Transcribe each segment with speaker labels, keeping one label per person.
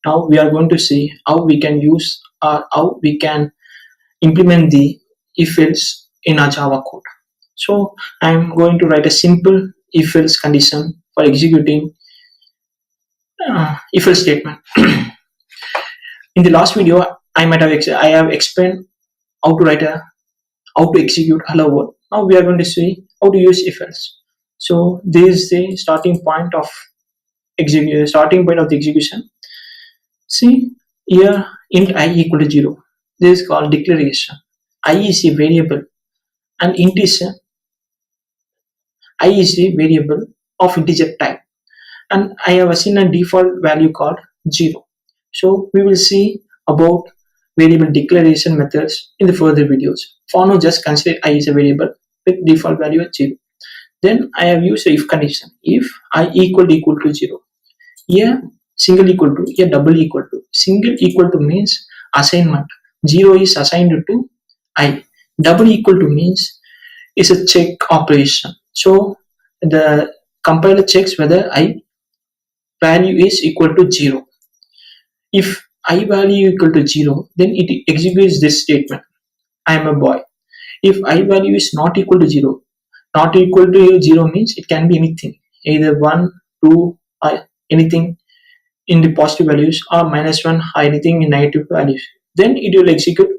Speaker 1: Now we are going to see how we can use or how we can implement the if else in our Java code. So I'm going to write a simple if else condition for executing if else statement. In the last video, I have explained how to write a how to execute hello world. Now we are going to see how to use if else. So this is the starting point of the execution. See here int I equal to 0. This is called declaration. I is a variable and int is I is a variable of integer type, and I have assigned a default value called 0. So we will see about variable declaration methods in the further videos. For now, just consider I is a variable with default value at 0. Then I have used a if condition. If I equal to 0. Here single equal to, here double equal to. Single equal to means assignment. 0 is assigned to I. Double equal to means is a check operation. So the compiler checks whether I value is equal to 0. If I value equal to 0, then it executes this statement. I am a boy. If I value is not equal to 0, not equal to 0 means it can be anything, either 1, 2, or anything in the positive values, or -1 or anything in negative values. Then it will execute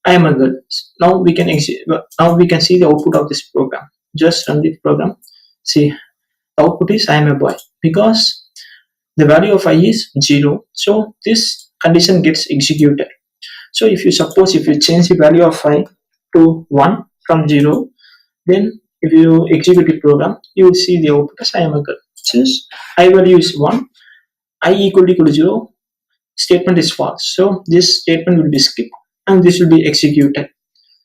Speaker 1: I am a girl. Now we can see the output of this program. Just run the program. See, the output is I am a boy because the value of I is 0. So this condition gets executed. So if you change the value of I to 1 from 0, then if you execute the program, you will see the output as I am a girl. Since I value is 1, I equal to 0, statement is false. So this statement will be skipped and this will be executed.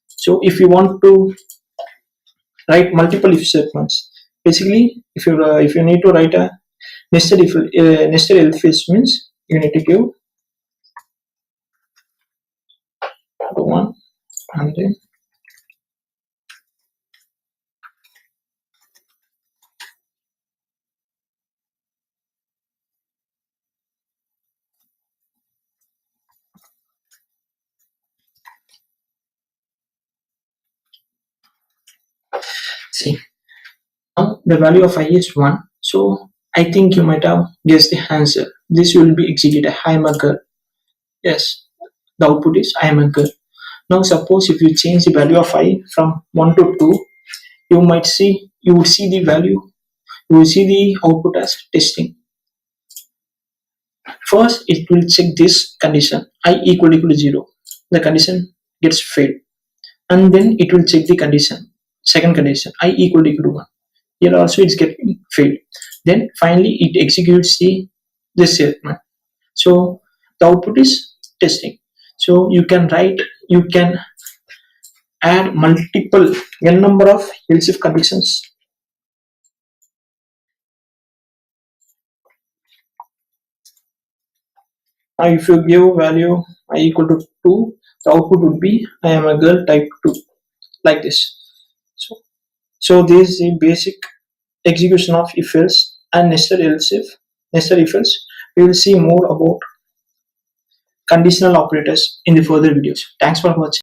Speaker 1: So if you want to write multiple if statements, basically if you need to write a nested else means you need to give one and then see, now the value of I is 1. So I think you might have guessed the answer. This will be executed. I am a girl. Yes, the output is I am a girl. Now suppose if you change the value of I from 1 to 2, you would see the value, you will see the output as testing. First it will check this condition, I equal to 0. The condition gets failed, and then it will check the second condition, I equal to 1. Here also it's getting failed. Then finally it executes this statement. So the output is testing. So you can add multiple n number of else if conditions. Now if you give value I equal to 2, the output would be I am a girl type 2, like this. So this is the basic execution of if else and nested if else. We will see more about conditional operators in the further videos. Thanks for watching.